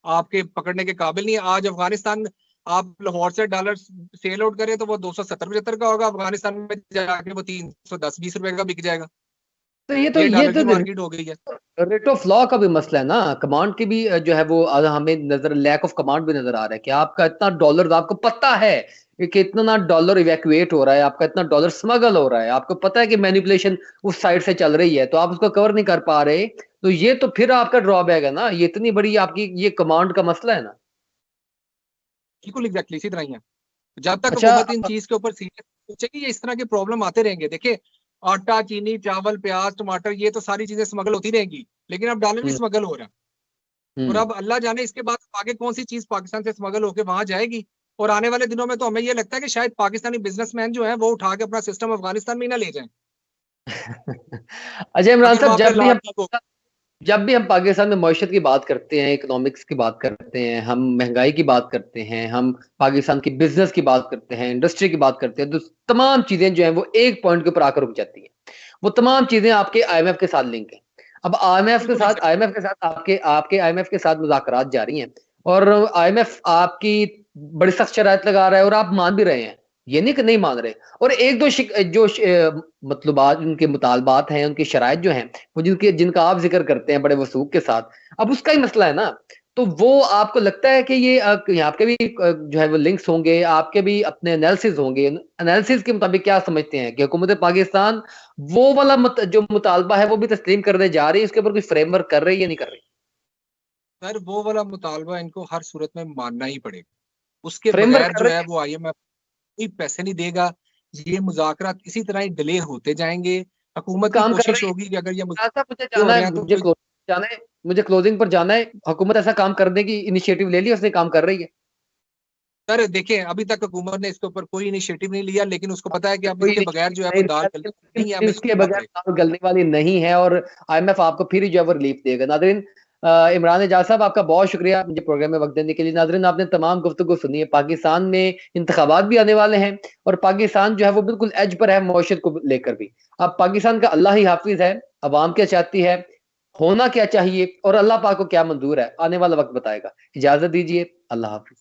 आपके पकड़ने के काबिल नहीं है। आज अफगानिस्तान आप लाहौर से डॉलर सेल आउट करें तो वो 270-75 का होगा, अफगानिस्तान में जाके वो 310-20 रुपए का बिक जाएगा। तो ये तो ये ये डॉलर तो की मार्केट हो गई है। रेट ऑफ लॉ का भी मसला है ना, कमांड की भी जो है वो हमें नजर, लैक ऑफ कमांड भी नजर आ रहा है कि आपका इतना डॉलर, आपको पता है कि इतना डॉलर इवैक्यूएट हो रहा है, आपका इतना डॉलर स्मगल हो रहा है, आपको पता है कि मैनिपुलेशन उस साइड से चल रही है, तो आप उसको कवर नहीं कर पा रहे। तो ये तो फिर आपका ड्रॉबैक है ना, ये इतनी बड़ी आपकी ये कमांड का मसला है ना। बिल्कुल एग्जैक्टली इसी तरह ही है। जब तक अच्छा। हुकूमत इन चीज के ऊपर सीरियस सोचेगी ये इस तरह के प्रॉब्लम आते रहेंगे। देखिए आटा चीनी चावल प्याज टमाटर ये तो सारी चीजें स्मगल होती रहेंगी, लेकिन अब डॉलर भी स्मगल हो रहा है। और अब अल्लाह जाने इसके बाद आगे कौन सी चीज पाकिस्तान से स्मगल होकर वहां जाएगी। और आने वाले दिनों में तो हमें ये लगता है कि शायद पाकिस्तानी बिजनेसमैन जो है वो उठा के अपना सिस्टम अफगानिस्तान में ही ना ले जाएं। अच्छा इमरान अभी साहब, वहां पे लाख जब भी हम पाकिस्तान में मईशत की बात करते हैं, इकोनॉमिक्स की बात करते हैं, हम महंगाई की बात करते हैं, हम पाकिस्तान की बिजनेस की बात करते हैं, इंडस्ट्री की बात करते हैं, तो तमाम चीजें जो हैं वो एक पॉइंट के ऊपर आकर रुक जाती हैं। वो तमाम चीजें आपके आईएमएफ के साथ लिंक है। अब बिल्कुल एग्जैक्ट आईएमएफ के साथ आपके आपके आईएमएफ के साथ मुज़ाकरात जारी हैं, और आईएमएफ आपकी बड़ी सख्त शराइत लगा रहा है और आप मान भी रहे हैं, ये नहीं कि नहीं मान रहे। और एक दो मतलबात, उनके मुतालबात हैं, उनकी शराइत जो हैं, वो जिनका आप जिक्र करते हैं बड़े वसूख के साथ, अब उसका ही मसला है ना। तो वो आपको लगता है कि ये आपके भी जो है वो लिंक्स होंगे, आपके भी अपने एनालिसिस होंगे। एनालिसिस के मुताबिक क्या समझते हैं कि हुकूमत पाकिस्तान वो वाला जो मुतालबा है वो भी तस्लीम करने जा रही है, उसके ऊपर कोई फ्रेमवर्क कर रही है या नहीं कर रही? सर, वो वाला मुतालबा इनको हर सूरत में मानना ही पड़ेगा। उसके फ्रेमवर्क बगैर कर जो रही है है? वो आईएमएफ कोई पैसे नहीं देगा। ये मुज़ाकरात इसी तरह ही डिले होते जाएंगे। हुकूमत की काम कर कोशिश रही होगी कि अगर ये है? ऐसा मुझे मुझे हो जाना रहे है, हैं तो कोई मुझे क्लोजिंग पर जाना है। हुकूमत ऐसा काम करने की इनिशिएटिव ले लिया, उसने काम कर रही है? सर देखें, अभी तक हुकूमत ने इसके ऊपर कोई इनिशिएटिव नहीं लिया, लेकिन उसको पता है कि अब कोई इसके बगैर जो है इनिशिएटिव वो नहीं दाल लिया, नहीं है, हमें इसको इसके करना बगैर पड़ेगा। दाल गलने वाली नहीं है, और आईएमएफ आपको फिर जो है वो रिलीफ देगा। नादरीन, इमरान एजाज साहब, आपका बहुत शुक्रिया मुझे प्रोग्राम में वक्त देने के लिए। नादरीन, आपने तमाम गुफ्तगू सुनी है। पाकिस्तान में इंतखाबात भी आने वाले हैं, और पाकिस्तान जो है वो बिल्कुल एज पर है मौशत को लेकर भी। अब पाकिस्तान का अल्लाह ही हाफिज है, अवाम क्या चाहती है, होना क्या चाहिए, और अल्लाह पाक को क्या मंजूर है, आने वाला वक्त बताएगा। इजाजत दीजिए, अल्लाह हाफिज।